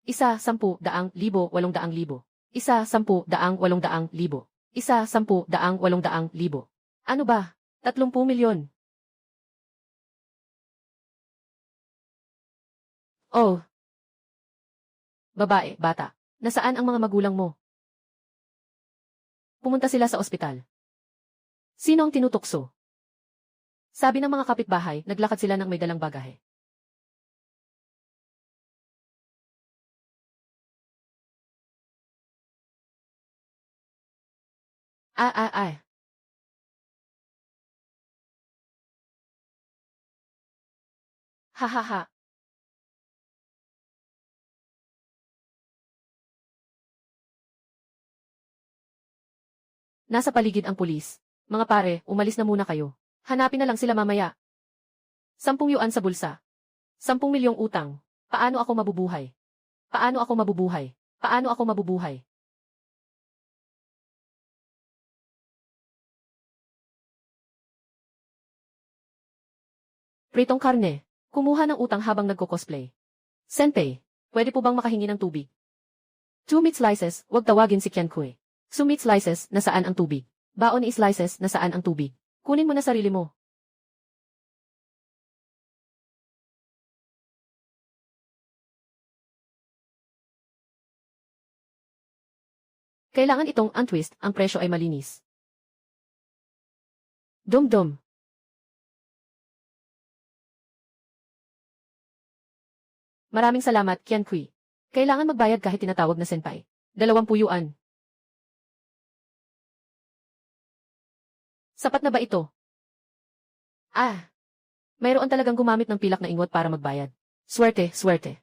Isa, 10,000, 800,000. Isa, 10,800,000. Isa, 10,800,000. Ano ba? 30 milyon. Oh, babae, bata. Nasaan ang mga magulang mo? Pumunta sila sa ospital. Sino ang tinutukso? Sabi ng mga kapitbahay, naglakad sila ng may dalang bagahe. Ah, ah, ah. Ha ha ha. Nasa paligid ang pulis. Mga pare, umalis na muna kayo. Hanapin na lang sila mamaya. 10 yuan sa bulsa. 10 milyong utang. Paano ako mabubuhay? Paano ako mabubuhay? Paano ako mabubuhay? Pritong karne. Kumuha ng utang habang nagko-cosplay. Senpei, pwede po bang makahingi ng tubig? 2 meat slices, wag tawagin si Qiankui. 2 meat slices, nasaan ang tubig? Baon ni slices, nasaan ang tubig? Kunin mo na sarili mo. Kailangan itong untwist, ang presyo ay malinis. Dum-dum. Maraming salamat, Qiankui. Kailangan magbayad kahit tinatawag na senpai. 20 yuan. Sapat na ba ito? Ah, mayroon talagang gumamit ng pilak na ingot para magbayad. Swerte, swerte.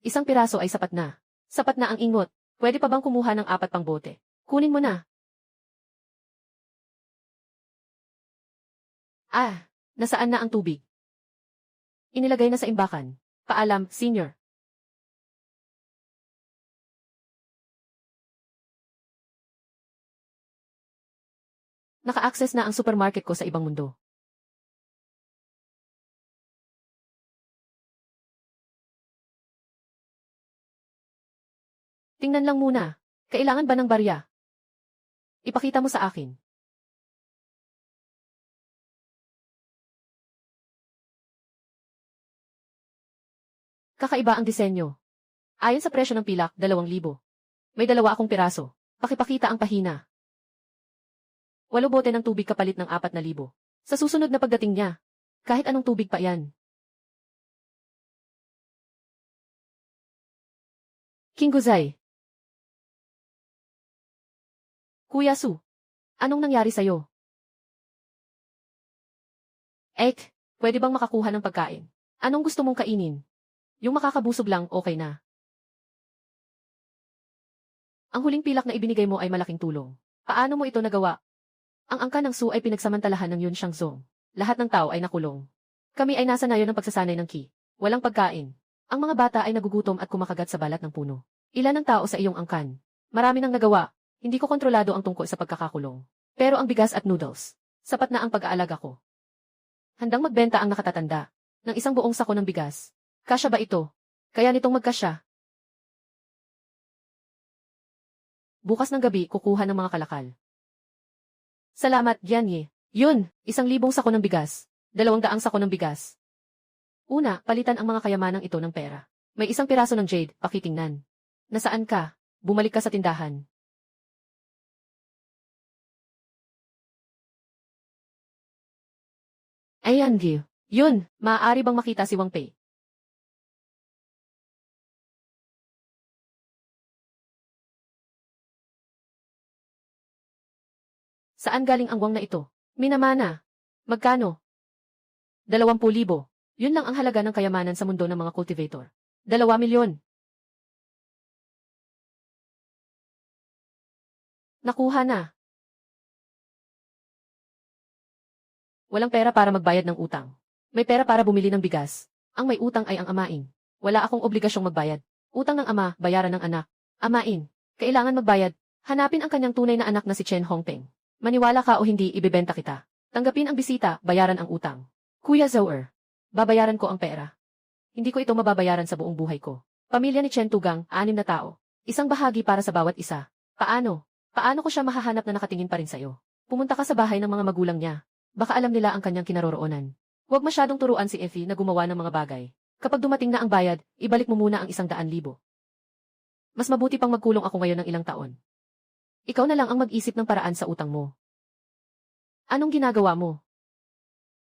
Isang piraso ay sapat na. Sapat na ang ingot. Pwede pa bang kumuha ng 4 pang bote? Kunin mo na. Ah, nasaan na ang tubig? Inilagay na sa imbakan. Paalam, senior. Naka-access na ang supermarket ko sa ibang mundo. Tingnan lang muna. Kailangan ba ng barya? Ipakita mo sa akin. Kakaiba ang disenyo. Ayon sa presyo ng pilak, 2,000. May 2 akong piraso. Pakipakita ang pahina. 8 bote ng tubig kapalit ng 4,000. Sa susunod na pagdating niya. Kahit anong tubig pa yan. Kinguzay. Kuya Su. Anong nangyari sa'yo? Ek, pwede bang makakuha ng pagkain? Anong gusto mong kainin? Yung makakabusog lang, okay na. Ang huling pilak na ibinigay mo ay malaking tulong. Paano mo ito nagawa? Ang angka ng Su ay pinagsamantalahan ng Yun Shangzong. Lahat ng tao ay nakulong. Kami ay nasa nayo ng pagsasanay ng Qi. Walang pagkain. Ang mga bata ay nagugutom at kumakagat sa balat ng puno. Ilan ang tao sa iyong angkan? Marami nang nagawa. Hindi ko kontrolado ang tungkol sa pagkakakulong. Pero ang bigas at noodles, sapat na ang pag-aalaga ko. Handang magbenta ang nakatatanda ng isang buong sako ng bigas. Kasya ba ito? Kaya nitong magkasya. Bukas ng gabi kukuha ng mga kalakal. Salamat, Gianye. Yun, 1,000 sako ng bigas. 200 sako ng bigas. Una, palitan ang mga kayamanang ito ng pera. May 1 piraso ng jade, pakitingnan. Nasaan ka? Bumalik ka sa tindahan. Ayan, Gil. Yun, maaari bang makita si Wang Pei? Saan galing ang Wang na ito? Minamana. Magkano? 20,000. Yun lang ang halaga ng kayamanan sa mundo ng mga cultivator. 2 milyon. Nakuha na. Walang pera para magbayad ng utang. May pera para bumili ng bigas. Ang may utang ay ang amain. Wala akong obligasyong magbayad. Utang ng ama, bayaran ng anak. Amain. Kailangan magbayad. Hanapin ang kanyang tunay na anak na si Chen Hongpeng. Maniwala ka o hindi, ibebenta kita. Tanggapin ang bisita, bayaran ang utang. Kuya Zouer. Babayaran ko ang pera. hindi ko ito mababayaran sa buong buhay ko. Pamilya ni Chen Tugang, 6 na tao. Isang bahagi para sa bawat isa. Paano? Paano ko siya mahahanap na nakatingin pa rin sa'yo? Pumunta ka sa bahay ng mga magulang niya. Baka alam nila ang kanyang kinaroroonan. Huwag masyadong turuan si Effie na gumawa ng mga bagay. Kapag dumating na ang bayad, ibalik mo muna ang 100,000. Mas mabuti pang magkulong ako ngayon ng ilang taon. Ikaw na lang ang mag-isip ng paraan sa utang mo. Anong ginagawa mo?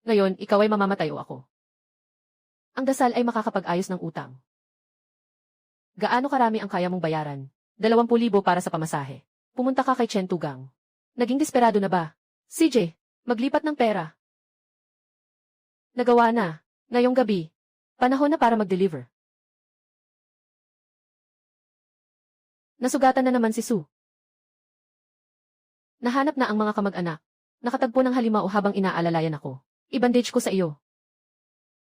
Ngayon, ikaw ay mamamatay o ako. Ang dasal ay makakapag-ayos ng utang. Gaano karami ang kaya mong bayaran? 20,000 para sa pamasahe. Pumunta ka kay Chen Tugang. Naging desperado na ba? CJ, maglipat ng pera. Nagawa na. Ngayong gabi. Panahon na para mag-deliver. Nasugatan na naman si Sue. Nahanap na ang mga kamag-anak. Nakatagpo ng halimaw habang inaalalayan ako. I-bandage ko sa iyo.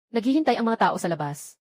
Naghihintay ang mga tao sa labas.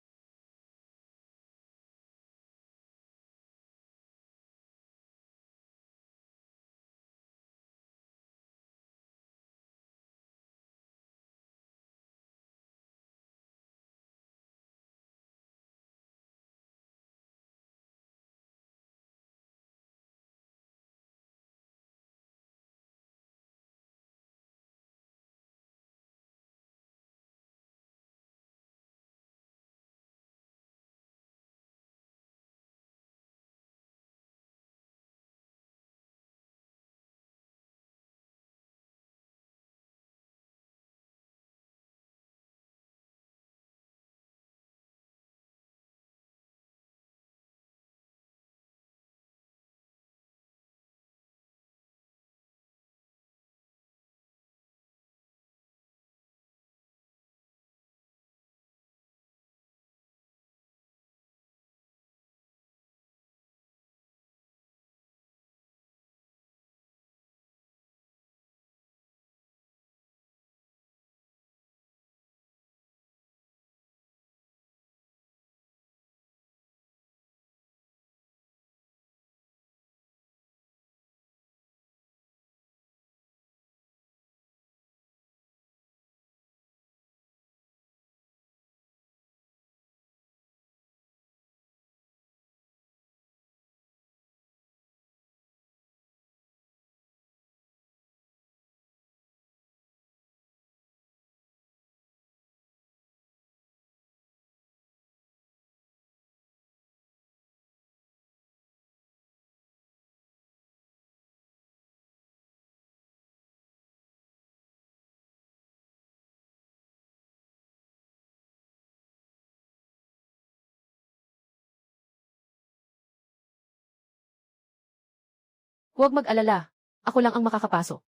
Huwag mag-alala. Ako lang ang makakapasok.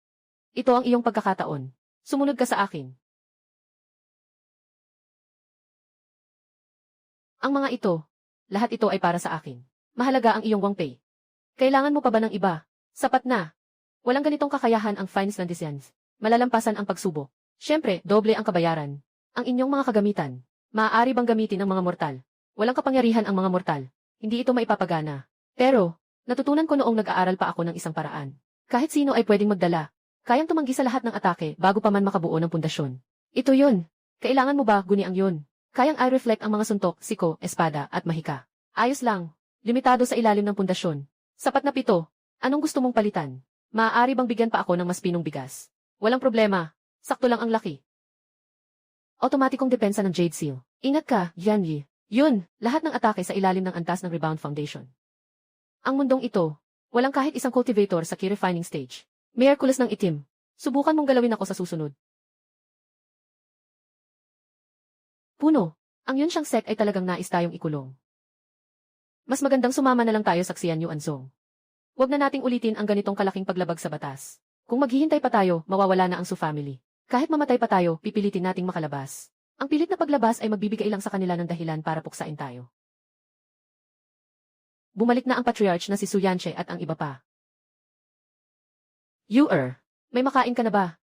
Ito ang iyong pagkakataon. Sumunod ka sa akin. Ang mga ito, lahat ito ay para sa akin. Mahalaga ang iyong wangpay. Kailangan mo pa ba ng iba? Sapat na. Walang ganitong kakayahan ang finance landesians. Malalampasan ang pagsubok. Siyempre, doble ang kabayaran. Ang inyong mga kagamitan. Maaari bang gamitin ng mga mortal? Walang kapangyarihan ang mga mortal. Hindi ito maipapagana. Pero, natutunan ko noong nag-aaral pa ako ng isang paraan. Kahit sino ay pwedeng magdala. Kayang tumanggi sa lahat ng atake bago pa man makabuo ng pundasyon. Ito yun. Kailangan mo ba guni ang yun? Kayang i-reflect ang mga suntok, siko, espada, at mahika. Ayos lang. Limitado sa ilalim ng pundasyon. Sapat na 7. Anong gusto mong palitan? Maaari bang bigyan pa ako ng mas pinong bigas? Walang problema. Sakto lang ang laki. Automatikong depensa ng Jade Seal. Ingat ka, Yan Yi. Yun, lahat ng atake sa ilalim ng antas ng Rebound Foundation. Ang mundong ito, walang kahit isang cultivator sa key refining stage. Miyerkules ng itim. Subukan mong galawin ako sa susunod. Puno, ang yun siyang sek ay talagang nais tayong ikulong. Mas magandang sumama na lang tayo sa Xian Yu Anzong. Huwag na nating ulitin ang ganitong kalaking paglabag sa batas. Kung maghihintay pa tayo, mawawala na ang Su family. Kahit mamatay pa tayo, pipilitin nating makalabas. Ang pilit na paglabas ay magbibigay lang sa kanila ng dahilan para puksain tayo. Bumalik na ang patriarch na si Su Yanche at ang iba pa. May makain ka na ba?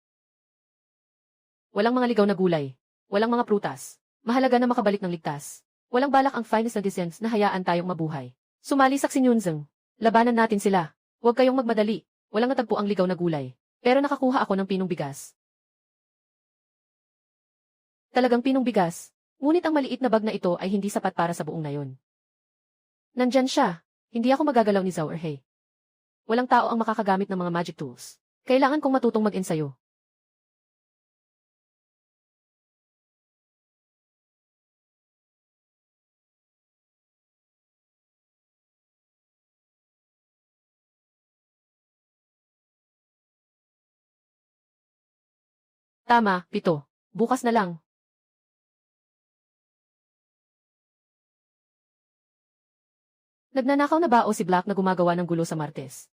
Walang mga ligaw na gulay. Walang mga prutas. Mahalaga na makabalik ng ligtas. Walang balak ang finest na descents na hayaan tayong mabuhay. Sumali sa Xinyunzeng. Labanan natin sila. Huwag kayong magmadali. Walang natagpo ang ligaw na gulay. Pero nakakuha ako ng pinong bigas. Talagang pinong bigas. Ngunit ang maliit na bag na ito ay hindi sapat para sa buong nayon. Nandyan siya. Hindi ako magagalaw ni Zhao Erhei. Walang tao ang makakagamit ng mga magic tools. Kailangan kong matutong mag-ensayo. Tama, 7. Bukas na lang. Nagnanakaw na ba o si Black na gumagawa ng gulo sa Martes?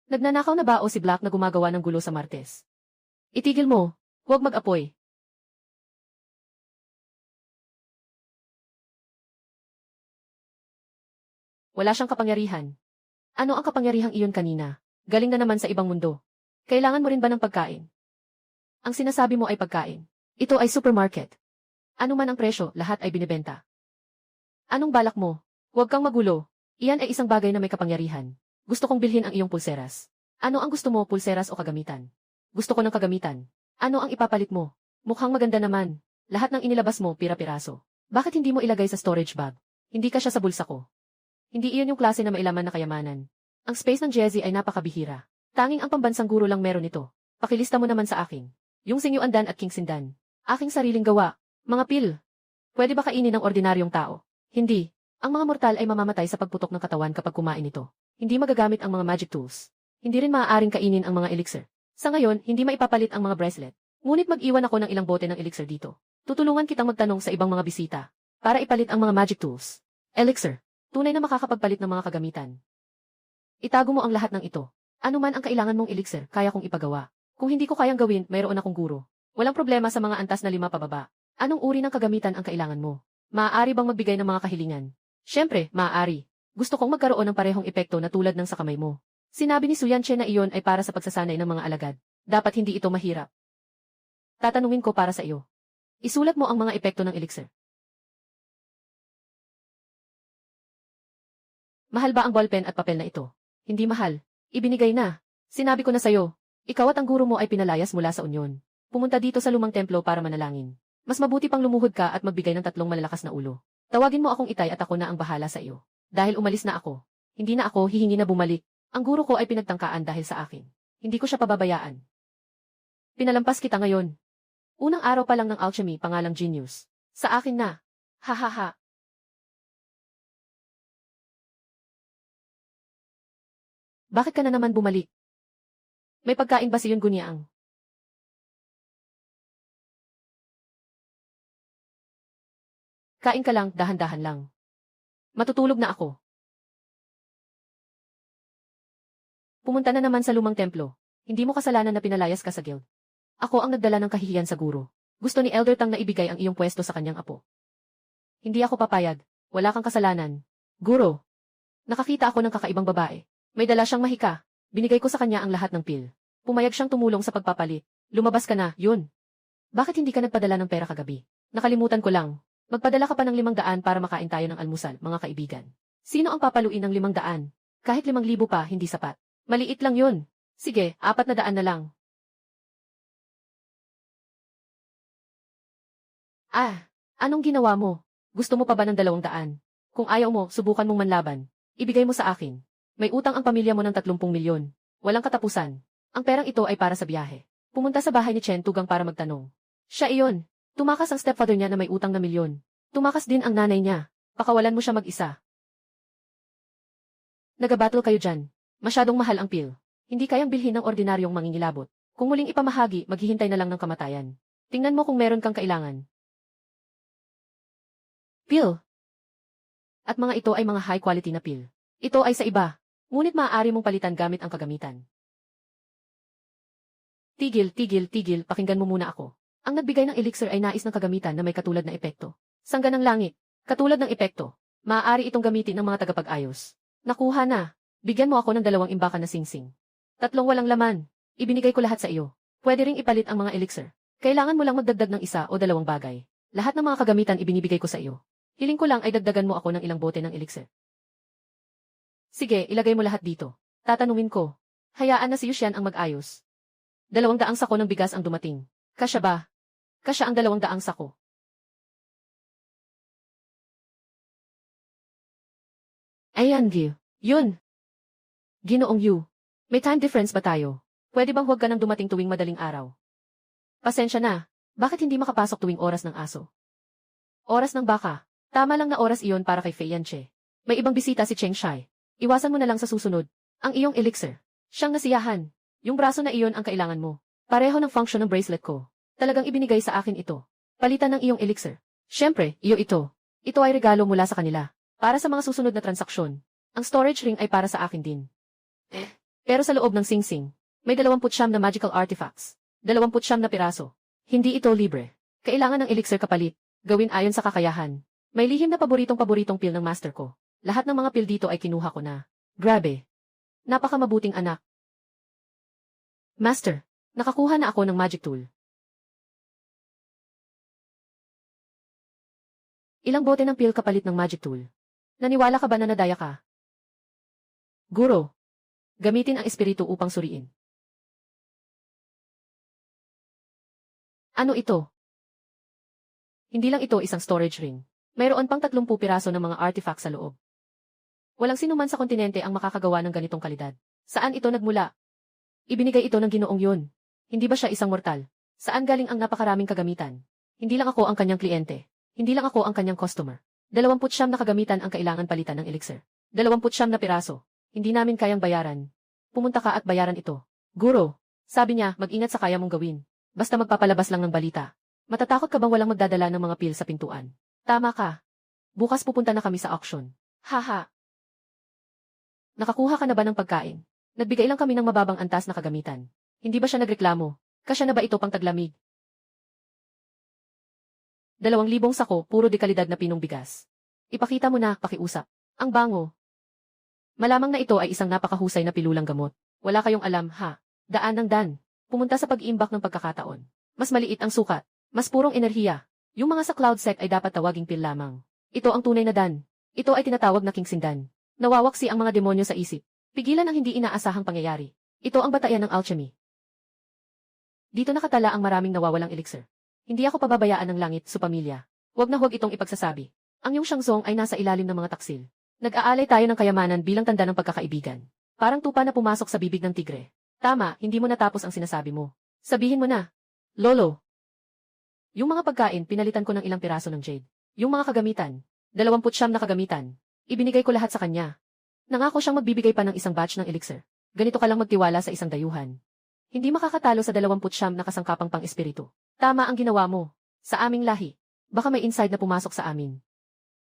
Nagnanakaw na ba o si Black na gumagawa ng gulo sa Martes? Itigil mo. Huwag mag-apoy. Wala siyang kapangyarihan. Ano ang kapangyarihang iyon kanina? Galing na naman sa ibang mundo. Kailangan mo rin ba ng pagkain? Ang sinasabi mo ay pagkain. Ito ay supermarket. Ano man ang presyo, lahat ay binibenta. Anong balak mo? Huwag kang magulo. Iyan ay isang bagay na may kapangyarihan. Gusto kong bilhin ang iyong pulseras. Ano ang gusto mo, pulseras o kagamitan? Gusto ko ng kagamitan. Ano ang ipapalit mo? Mukhang maganda naman. Lahat ng inilabas mo, pira-piraso. Bakit hindi mo ilagay sa storage bag? Hindi ka siya sa bulsa ko. Hindi iyon yung klase na mailaman na kayamanan. Ang space ng Jezzy ay napakabihira. Tanging ang pambansang guro lang meron ito. Pakilista mo naman sa akin. Yung Singyuandan at King Sindan. Aking sariling gawa. Mga pil. Pwede ba kainin ng ordinaryong tao? Hindi. Ang mga mortal ay mamamatay sa pagputok ng katawan kapag kumain ito. Hindi magagamit ang mga magic tools. Hindi rin maaaring kainin ang mga elixir. Sa ngayon, hindi maipapalit ang mga bracelet. Ngunit mag-iwan ako ng ilang bote ng elixir dito. Tutulungan kitang magtanong sa ibang mga bisita para ipalit ang mga magic tools. Elixir. Tunay na makakapagpalit ng mga kagamitan. Itago mo ang lahat ng ito. Ano man ang kailangan mong elixir, kaya kong ipagawa. Kung hindi ko kayang gawin, mayroon akong guro. Walang problema sa mga antas na 5 pababa. Anong uri ng kagamitan ang kailangan mo? Maaari bang magbigay ng mga kahilingan? Siyempre, maaari. Gusto kong magkaroon ng parehong epekto na tulad ng sa kamay mo. Sinabi ni Suyanche na iyon ay para sa pagsasanay ng mga alagad. Dapat hindi ito mahirap. Tatanungin ko para sa iyo. Isulat mo ang mga epekto ng elixir. Mahal ba ang ballpen at papel na ito? Hindi mahal. Ibinigay na. Sinabi ko na sa'yo. Ikaw at ang guro mo ay pinalayas mula sa unyon. Pumunta dito sa lumang templo para manalangin. Mas mabuti pang lumuhod ka at magbigay ng 3 malalakas na ulo. Tawagin mo akong Itay at ako na ang bahala sa iyo. Dahil umalis na ako. Hindi na ako hihingi na bumalik. Ang guro ko ay pinagtangkaan dahil sa akin. Hindi ko siya pababayaan. Pinalampas kita ngayon. Unang araw pa lang ng alchemy, pangalang genius. Sa akin na. Ha ha ha. Bakit ka na naman bumalik? May pagkain ba si Yun Guniang? Kain ka lang, dahan-dahan lang. Matutulog na ako. Pumunta na naman sa lumang templo. Hindi mo kasalanan na pinalayas ka sa guild. Ako ang nagdala ng kahihiyan sa guro. Gusto ni Elder Tang na ibigay ang iyong pwesto sa kanyang apo. Hindi ako papayag. Wala kang kasalanan. Guro. Nakakita ako ng kakaibang babae. May dala siyang mahika. Binigay ko sa kanya ang lahat ng pil. Pumayag siyang tumulong sa pagpapalit. Lumabas ka na, yun. Bakit hindi ka nagpadala ng pera kagabi? Nakalimutan ko lang. Magpadala ka pa ng 500 para makain tayo ng almusal, mga kaibigan. Sino ang papaluin ng 500? Kahit 5,000 pa, hindi sapat. Maliit lang yun. Sige, 400 na lang. Ah, anong ginawa mo? Gusto mo pa ba ng 200? Kung ayaw mo, subukan mong manlaban. Ibigay mo sa akin. May utang ang pamilya mo ng 30 milyon. Walang katapusan. Ang perang ito ay para sa biyahe. Pumunta sa bahay ni Chen Tugang para magtanong. Siya iyon. Tumakas ang stepfather niya na may utang na milyon. Tumakas din ang nanay niya. Pakawalan mo siya mag-isa. Nagabattle kayo dyan. Masyadong mahal ang pil. Hindi kayang bilhin ng ordinaryong mangingilabot. Kung muling ipamahagi, maghihintay na lang ng kamatayan. Tingnan mo kung meron kang kailangan. Pil. At mga ito ay mga high quality na pil. Ito ay sa iba. Ngunit maaari mong palitan gamit ang kagamitan. Tigil, tigil, tigil, pakinggan mo muna ako. Ang nagbigay ng elixir ay nais ng kagamitan na may katulad na epekto. Sangga ng langit. Katulad ng epekto. Maaari itong gamitin ng mga tagapag-ayos. Nakuha na. Bigyan mo ako ng 2 imbakan na singsing. 3 walang laman. Ibinigay ko lahat sa iyo. Pwede ring ipalit ang mga elixir. Kailangan mo lang magdagdag ng 1 o 2 bagay. Lahat ng mga kagamitan ibinibigay ko sa iyo. Hiling ko lang ay dagdagan mo ako ng ilang bote ng elixir. Sige, ilagay mo lahat dito. Tatanungin ko. Hayaan na si Yuxian ang mag-ayos. 200 sako ng bigas ang dumating. Kasya ba? Kasya ang 200 sako. Ayan, Gil. Yun. Ginoong Yu. May time difference ba tayo? Pwede bang huwag ka nang dumating tuwing madaling araw? Pasensya na. Bakit hindi makapasok tuwing oras ng aso? Oras ng baka. Tama lang na oras iyon para kay Fei Yanche. May ibang bisita si Cheng Shai. Iwasan mo na lang sa susunod. Ang iyong elixir. Siyang nasiyahan. Yung braso na iyon ang kailangan mo. Pareho ng function ng bracelet ko. Talagang ibinigay sa akin ito. Palitan ng iyong elixir. Siyempre, iyo ito. Ito ay regalo mula sa kanila. Para sa mga susunod na transaksyon. Ang storage ring ay para sa akin din. Pero sa loob ng singsing, may 29 na magical artifacts. 29 na piraso. Hindi ito libre. Kailangan ng elixir kapalit. Gawin ayon sa kakayahan. May lihim na paboritong pil ng master ko. Lahat ng mga pil dito ay kinuha ko na. Grabe. Napakamabuting anak. Master, nakakuha na ako ng magic tool. Ilang bote ng pil kapalit ng magic tool? Naniwala ka ba na nadaya ka? Guro, gamitin ang espiritu upang suriin. Ano ito? Hindi lang ito isang storage ring. Mayroon pang 30 piraso ng mga artifact sa loob. Walang sinuman sa kontinente ang makakagawa ng ganitong kalidad. Saan ito nagmula? Ibinigay ito ng Ginoong Yun. Hindi ba siya isang mortal? Saan galing ang napakaraming kagamitan? Hindi lang ako ang kanyang kliyente. Hindi lang ako ang kanyang customer. 29 na kagamitan ang kailangan palitan ng elixir. 29 na piraso. Hindi namin kayang bayaran. Pumunta ka at bayaran ito. Guro, sabi niya, mag-ingat sa kaya mong gawin. Basta magpapalabas lang ng balita. Matatakot ka bang walang magdadala ng mga pil sa pintuan? Tama ka. Bukas pupunta na kami sa auction. Haha. Nakakuha ka na ba ng pagkain? Nagbigay lang kami ng mababang antas na kagamitan. Hindi ba siya nagreklamo? Kasya na ba ito pang taglamig? 2,000 sako, puro dekalidad na pinong bigas. Ipakita mo na, pakiusap. Ang bango. Malamang na ito ay isang napakahusay na pilulang gamot. Wala kayong alam, ha? Daan ng dan. Pumunta sa pag-iimbak ng pagkakataon. Mas maliit ang sukat. Mas purong enerhiya. Yung mga sa CloudSec ay dapat tawaging pil lamang. Ito ang tunay na dan. Ito ay tinatawag na kingsindan. Nawawaksi ang mga demonyo sa isip. Pigilan ang hindi inaasahang pangyayari. Ito ang batayan ng alchemy. Dito nakatala ang maraming nawawalang elixir. Hindi ako pababayaan ng langit, su pamilya. Huwag na huwag itong ipagsasabi. Ang iyong Shangzong ay nasa ilalim ng mga taksil. Nag-aalay tayo ng kayamanan bilang tanda ng pagkakaibigan. Parang tupa na pumasok sa bibig ng tigre. Tama, hindi mo natapos ang sinasabi mo. Sabihin mo na. Lolo. Yung mga pagkain, pinalitan ko ng ilang piraso ng jade. Yung mga kagamitan, 29 na kagamitan. Ibinigay ko lahat sa kanya. Nangako siyang magbibigay pa ng isang batch ng elixir. Ganito ka lang magtiwala sa isang dayuhan. Hindi makakatalo sa 29 na kasangkapang pang-espiritu. Tama ang ginawa mo. Sa aming lahi. Baka may inside na pumasok sa amin.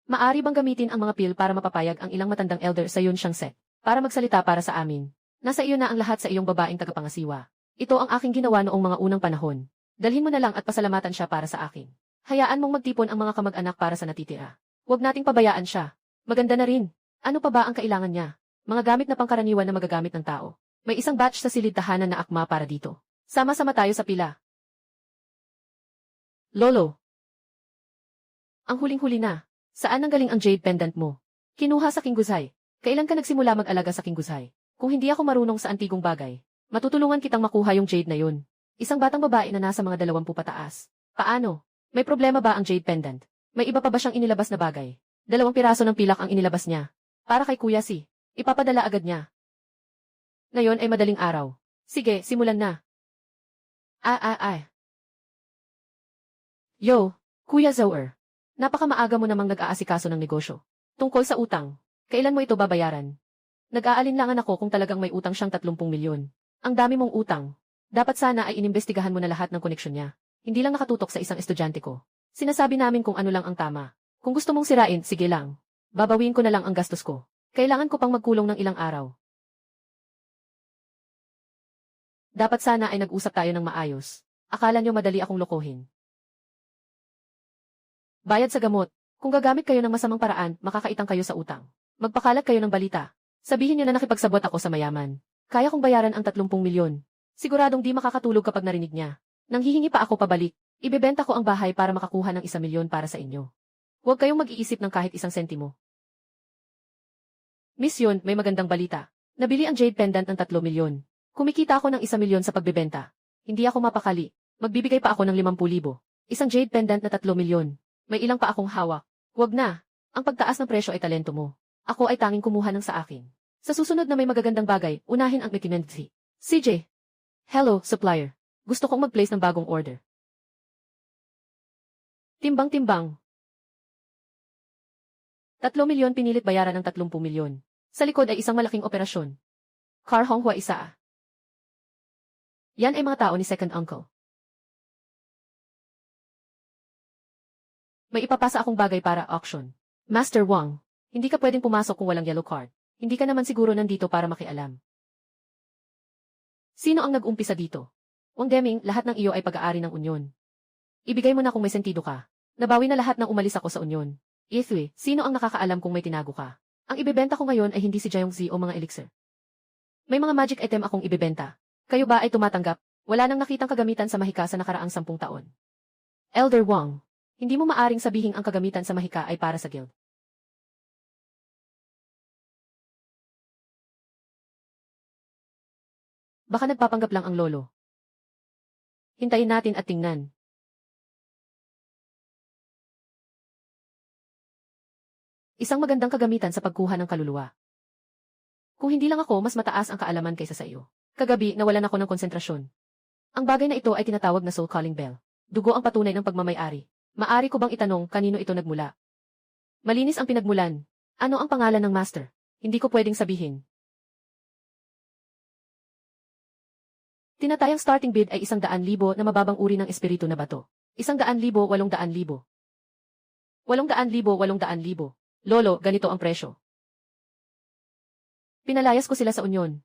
Maari bang gamitin ang mga pil para mapapayag ang ilang matandang elder sa Yun Siyang Set? Para magsalita para sa amin. Nasa iyo na ang lahat sa iyong babaeng tagapangasiwa. Ito ang aking ginawa noong mga unang panahon. Dalhin mo na lang at pasalamatan siya para sa akin. Hayaan mong magtipon ang mga kamag-anak para sa natitira. Huwag nating pabayaan siya. Maganda na rin. Ano pa ba ang kailangan niya? Mga gamit na pangkaraniwan na magagamit ng tao. May isang batch sa silid tahanan na akma para dito. Sama-sama tayo sa pila. Lolo. Ang huling-huli na. Saan nanggaling ang jade pendant mo? Kinuha sa Kingguzhai. Kailan ka nagsimula mag-alaga sa Kingguzhai? Kung hindi ako marunong sa antigong bagay, matutulungan kitang makuha yung jade na yun. Isang batang babae na nasa mga 20 pataas. Paano? May problema ba ang jade pendant? May iba pa ba siyang inilabas na bagay? 2 piraso ng pilak ang inilabas niya. Para kay Kuya Si. Ipapadala agad niya. Ngayon ay madaling araw. Sige, simulan na. Yo, Kuya Zoer. Napakamaaga mo namang nag-aasikaso ng negosyo. Tungkol sa utang, kailan mo ito babayaran? Nag-aalinlangan ako kung talagang may utang siyang 30 milyon. Ang dami mong utang. Dapat sana ay inimbestigahan mo na lahat ng koneksyon niya. Hindi lang nakatutok sa isang estudyante ko. Sinasabi namin kung ano lang ang tama. Kung gusto mong sirain, sige lang. Babawiin ko na lang ang gastos ko. Kailangan ko pang magkulong ng ilang araw. Dapat sana ay nag-usap tayo ng maayos. Akala niyo madali akong lokohin. Bayad sa gamot. Kung gagamit kayo ng masamang paraan, makakaitang kayo sa utang. Magpakalat kayo ng balita. Sabihin niyo na nakipagsabot ako sa mayaman. Kaya kong bayaran ang 30 milyon. Siguradong di makakatulog kapag narinig niya. Nanghihingi pa ako pabalik. Ibebenta ko ang bahay para makakuha ng 1 milyon para sa inyo. Huwag kayong mag-iisip ng kahit isang sentimo. Miss Yun, may magandang balita. Nabili ang jade pendant ng 3 milyon. Kumikita ako ng 1 milyon sa pagbebenta. Hindi ako mapakali. Magbibigay pa ako ng 50,000. Isang jade pendant na 3 milyon. May ilang pa akong hawak. Huwag na. Ang pagtaas ng presyo ay talento mo. Ako ay tanging kumuha ng sa akin. Sa susunod na may magagandang bagay, unahin ang recommended. CJ. Hello, supplier. Gusto kong mag-place ng bagong order. Timbang-timbang. 3 milyon pinilit bayaran ng 30 milyon. Sa likod ay isang malaking operasyon. Car Honghua isa. Yan ay mga tao ni second uncle. May ipapasa akong bagay para auction. Master Wang, hindi ka pwedeng pumasok kung walang yellow card. Hindi ka naman siguro nandito para makialam. Sino ang nag-umpisa dito? Wang Deming, lahat ng iyo ay pag-aari ng Unyon. Ibigay mo na kung may sentido ka. Nabawi na lahat ng umalis ako sa Unyon. Ethui, sino ang nakakaalam kung may tinago ka? Ang ibebenta ko ngayon ay hindi si Jiangzi o mga elixir. May mga magic item akong ibebenta. Kayo ba ay tumatanggap? Wala nang nakitang kagamitan sa mahika sa nakaraang 10 taon. Elder Wang, hindi mo maaring sabihin ang kagamitan sa mahika ay para sa guild. Baka nagpapanggap lang ang lolo. Hintayin natin at tingnan. Isang magandang kagamitan sa pagkuha ng kaluluwa. Kung hindi lang ako, mas mataas ang kaalaman kaysa sa iyo. Kagabi, nawalan ako ng konsentrasyon. Ang bagay na ito ay tinatawag na soul calling bell. Dugo ang patunay ng pagmamay-ari. Maari ko bang itanong kanino ito nagmula? Malinis ang pinagmulan. Ano ang pangalan ng master? Hindi ko pwedeng sabihin. Tinatayang starting bid ay 100,000 na mababang uri ng espiritu na bato. 100,000, 800,000. 800,000, 800,000. Lolo, ganito ang presyo. Pinalayas ko sila sa Unyon.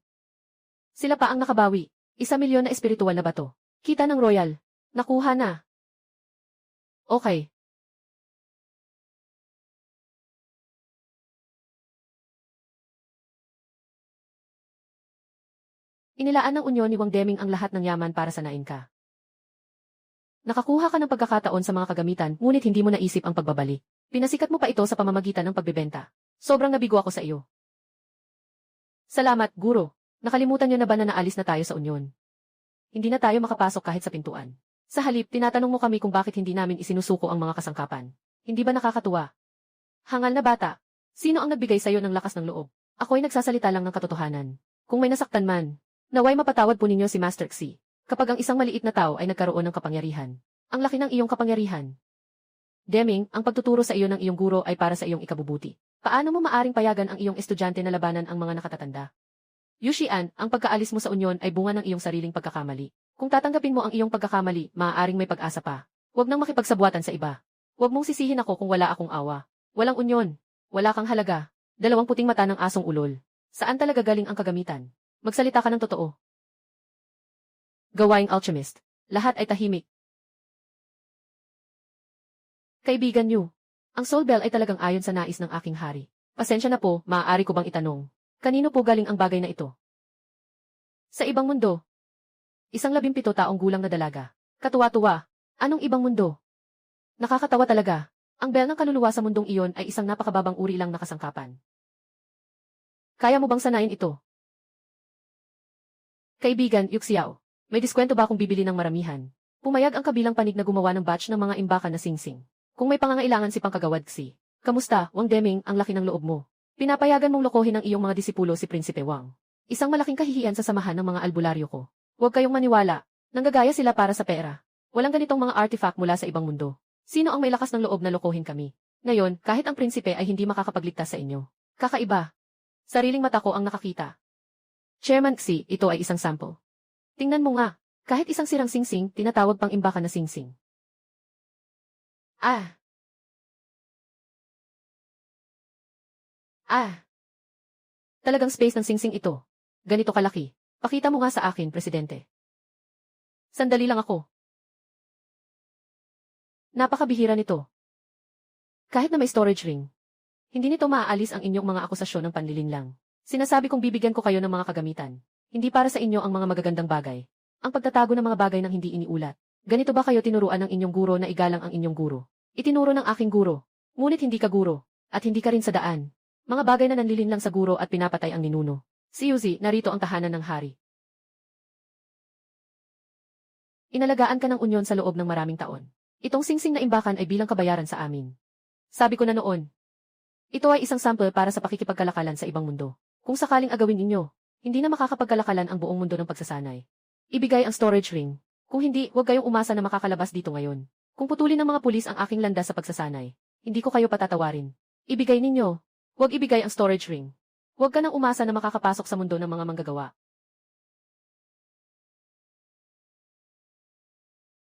Sila pa ang nakabawi. 1,000,000 na espiritual na bato. Kita ng royal. Nakuha na. Okay. Inilaan ng Unyon ni Wang Deming ang lahat ng yaman para sanain ka. Nakakuha ka ng pagkakataon sa mga kagamitan, ngunit hindi mo naisip ang pagbabalik. Pinasikat mo pa ito sa pamamagitan ng pagbebenta. Sobrang nabigo ako sa iyo. Salamat, Guro. Nakalimutan niyo na ba na naalis na tayo sa Unyon? Hindi na tayo makapasok kahit sa pintuan. Sa halip, tinatanong mo kami kung bakit hindi namin isinusuko ang mga kasangkapan. Hindi ba nakakatuwa? Hangal na bata. Sino ang nagbigay sa iyo ng lakas ng loob? Ako'y nagsasalita lang ng katotohanan. Kung may nasaktan man, naway mapatawad po ninyo si Master Xi. Kapag ang isang maliit na tao ay nagkaroon ng kapangyarihan. Ang laki ng iyong kapangyarihan. Deming, ang pagtuturo sa iyo ng iyong guro ay para sa iyong ikabubuti. Paano mo maaring payagan ang iyong estudyante na labanan ang mga nakatatanda? Yushian, ang pagkaalis mo sa Unyon ay bunga ng iyong sariling pagkakamali. Kung tatanggapin mo ang iyong pagkakamali, maaaring may pag-asa pa. Huwag nang makipagsabuatan sa iba. Huwag mong sisihin ako kung wala akong awa. Walang Unyon. Wala kang halaga. 2 puting mata ng asong ulol. Saan talaga galing ang kagamitan? Magsalita ka ng totoo. Gawaing alchemist. Lahat ay tahimik. Kaibigan niyo. Ang soul bell ay talagang ayon sa nais ng aking hari. Pasensya na po, maaari ko bang itanong? Kanino po galing ang bagay na ito? Sa ibang mundo. 17 taong gulang na dalaga. Katuwa-tuwa. Anong ibang mundo? Nakakatawa talaga. Ang bell ng kaluluwa sa mundong iyon ay isang napakababang uri lang na kasangkapan. Kaya mo bang sanayin ito? Kaibigan, Yuxiao. May diskwento ba kung bibili ng maramihan? Pumayag ang kabilang panig na gumawa ng batch ng mga imbakan na singsing. Kung may pangangailangan si Pangkagawad Xi. Kamusta, Wang Deming, ang laki ng loob mo? Pinapayagan mong lokohin ang iyong mga disipulo si Prinsipe Wang. Isang malaking kahihiyan sa samahan ng mga albularyo ko. Huwag kayong maniwala. Nanggagaya sila para sa pera. Walang ganitong mga artifact mula sa ibang mundo. Sino ang may lakas ng loob na lokohin kami? Ngayon, kahit ang prinsipe ay hindi makakapagligtas sa inyo. Kakaiba. Sariling mata ko ang nakakita. Chairman Xi, ito ay isang sample. Tingnan mo nga. Kahit isang sirang singsing, tinatawag pang imbakan na singsing. Ah. Talagang space ng singsing ito. Ganito kalaki. Pakita mo nga sa akin, Presidente. Sandali lang ako. Napakabihira nito. Kahit na may storage ring, hindi nito maaalis ang inyong mga akusasyon ng panlilinlang. Sinasabi kong bibigyan ko kayo ng mga kagamitan. Hindi para sa inyo ang mga magagandang bagay. Ang pagtatago ng mga bagay ng hindi iniulat. Ganito ba kayo tinuruan ng inyong guro na igalang ang inyong guro? Itinuro ng aking guro. Ngunit hindi ka guro. At hindi ka rin sa daan. Mga bagay na nanlilinlang sa guro at pinapatay ang ninuno. Si Yuzi, narito ang tahanan ng hari. Inalagaan ka ng Unyon sa loob ng maraming taon. Itong singsing na imbakan ay bilang kabayaran sa amin. Sabi ko na noon. Ito ay isang sample para sa pakikipagkalakalan sa ibang mundo. Kung sakaling agawin ninyo, hindi na makakapagkalakalan ang buong mundo ng pagsasanay. Ibigay ang storage ring. Kung hindi, huwag kayong umasa na makakalabas dito ngayon. Kung putulin ng mga pulis ang aking landas sa pagsasanay, hindi ko kayo patatawarin. Ibigay ninyo. Huwag ibigay ang storage ring. Huwag ka nang umasa na makakapasok sa mundo ng mga manggagawa.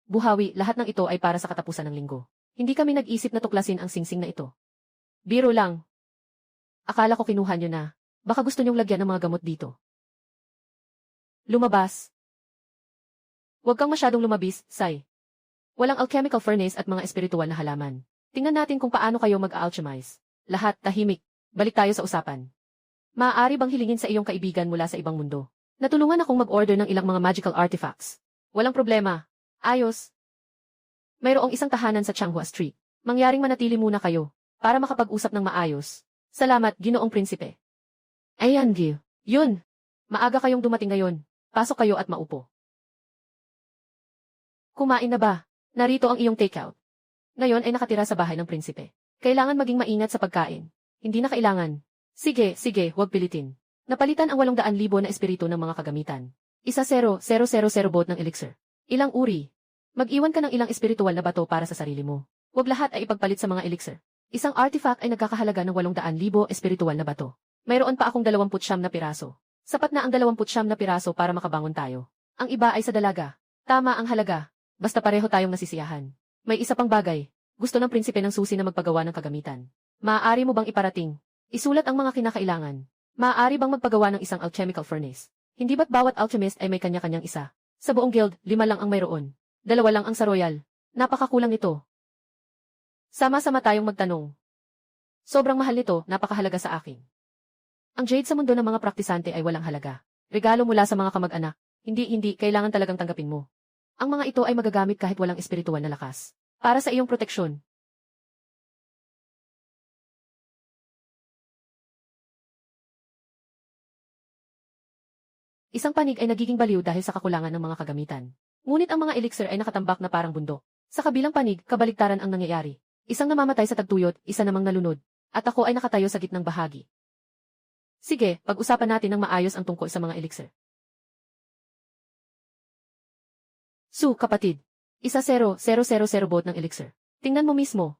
Buhawi, lahat ng ito ay para sa katapusan ng linggo. Hindi kami nag-isip na tuklasin ang singsing na ito. Biro lang. Akala ko kinuha nyo na. Baka gusto nyong lagyan ng mga gamot dito. Lumabas. Huwag kang masyadong lumabis, Sai. Walang alchemical furnace at mga espiritual na halaman. Tingnan natin kung paano kayo mag-alchemize. Lahat, tahimik. Balik tayo sa usapan. Maaari bang hilingin sa iyong kaibigan mula sa ibang mundo? Natulungan akong mag-order ng ilang mga magical artifacts. Walang problema. Ayos. Mayroong isang tahanan sa Changhua Street. Mangyaring manatili muna kayo, para makapag-usap ng maayos. Salamat, Ginoong Prinsipe. Ayan, Gil. Yun. Maaga kayong dumating ngayon. Pasok kayo at maupo. Kumain na ba? Narito ang iyong takeout. Ngayon ay nakatira sa bahay ng prinsipe. Kailangan maging maingat sa pagkain. Hindi na kailangan. Sige, huwag pilitin. Napalitan ang 800,000 na espiritu ng mga kagamitan. 1,000,000 boat ng elixir. Ilang uri. Mag-iwan ka ng ilang espiritual na bato para sa sarili mo. Huwag lahat ay ipagpalit sa mga elixir. Isang artifact ay nagkakahalaga ng 800,000 espiritual na bato. Mayroon pa akong 29 na piraso. Sapat na ang 29 na piraso para makabangon tayo. Ang iba ay sa dalaga. Tama ang halaga. Basta pareho tayong nasisiyahan. May isa pang bagay. Gusto ng prinsipe ng susi na magpagawa ng kagamitan. Maaari mo bang iparating? Isulat ang mga kinakailangan. Maaari bang magpagawa ng isang alchemical furnace? Hindi ba't bawat alchemist ay may kanya-kanyang isa? Sa buong guild, 5 lang ang mayroon. 2 lang ang sa royal. Napakakulang nito. Sama-sama tayong magtanong. Sobrang mahal nito, napakahalaga sa akin. Ang jade sa mundo ng mga praktisante ay walang halaga. Regalo mula sa mga kamag-anak. Hindi, kailangan talagang tanggapin mo. Ang mga ito ay magagamit kahit walang espiritual na lakas. Para sa iyong proteksyon. Isang panig ay nagiging baliw dahil sa kakulangan ng mga kagamitan. Ngunit ang mga elixir ay nakatambak na parang bundok. Sa kabilang panig, kabaligtaran ang nangyayari. Isang namamatay sa tagtuyot, isa namang nalunod. At ako ay nakatayo sa gitnang bahagi. Sige, pag-usapan natin ng maayos ang tungkol sa mga elixir. Su, kapatid. 1,000,000 boat ng elixir. Tingnan mo mismo.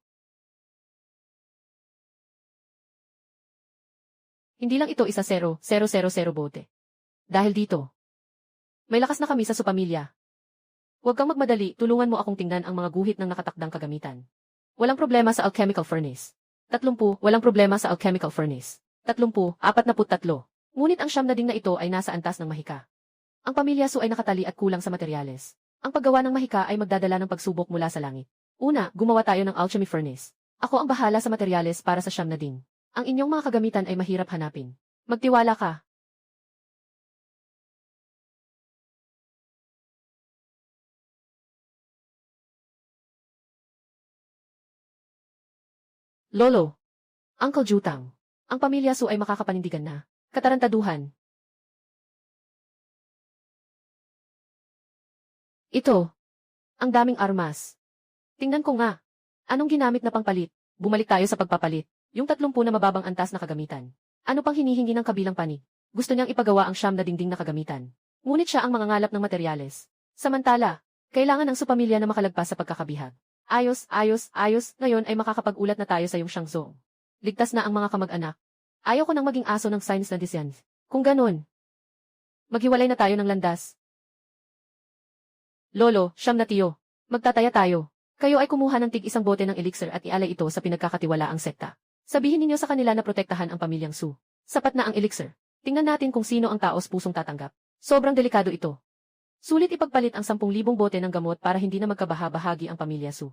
Hindi lang ito 1,000,000 bote. Dahil dito, may lakas na kami sa supamilya. Huwag kang magmadali, tulungan mo akong tingnan ang mga guhit ng nakatakdang kagamitan. Walang problema sa alchemical furnace. 30, walang problema sa alchemical furnace. 30, 43. Ngunit ang 9 na ito ay nasa antas ng mahika. Ang pamilya Su ay nakatali at kulang sa materyales. Ang paggawa ng mahika ay magdadala ng pagsubok mula sa langit. Una, gumawa tayo ng alchemy furnace. Ako ang bahala sa materyales para sa 9. Ang inyong mga kagamitan ay mahirap hanapin. Magtiwala ka. Lolo. Uncle Jutang. Ang pamilya Su ay makakapanindigan na. Katarantaduhan. Ito. Ang daming armas. Tingnan ko nga. Anong ginamit na pangpalit? Bumalik tayo sa pagpapalit. Yung 30 na mababang antas na kagamitan. Ano pang hinihingi ng kabilang panig? Gusto niyang ipagawa ang 9 na dingding na kagamitan. Ngunit siya ang mangangalap ng materyales. Samantala, kailangan ng supamilya na makalagpas sa pagkakabihag. Ayos. Ngayon ay makakapag-ulat na tayo sa iyong Shangzong. Ligtas na ang mga kamag-anak. Ayaw ko nang maging aso ng science na disyan. Kung ganun, maghiwalay na tayo ng landas. Lolo, 9 na tiyo. Magtataya tayo. Kayo ay kumuha ng tig-1 bote ng elixir at ialay ito sa pinagkakatiwalaang sekta. Sabihin ninyo sa kanila na protektahan ang pamilyang Su. Sapat na ang elixir. Tingnan natin kung sino ang taos pusong tatanggap. Sobrang delikado ito. Sulit ipagpalit ang 10,000 bote ng gamot para hindi na magkabaha-bahagi ang pamilya Su.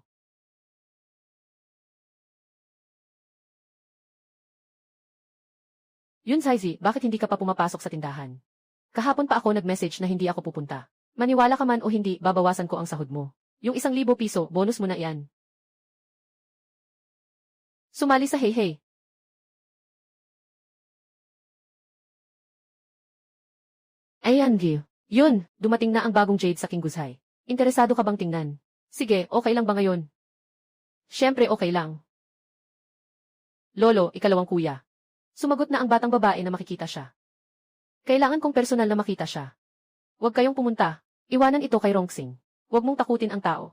Yun Saizi, bakit hindi ka pa pumapasok sa tindahan? Kahapon pa ako nag-message na hindi ako pupunta. Maniwala ka man o hindi, babawasan ko ang sahod mo. Yung 1,000 piso, bonus mo na iyan. Sumali sa Hey. Ayan, Gil. Yun, dumating na ang bagong Jade sa Kingguzhai. Interesado ka bang tingnan? Sige, okay lang ba ngayon? Siyempre okay lang. Lolo, ikalawang kuya. Sumagot na ang batang babae na makikita siya. Kailangan kong personal na makita siya. Huwag kayong pumunta. Iwanan ito kay Rongsing. Huwag mong takutin ang tao.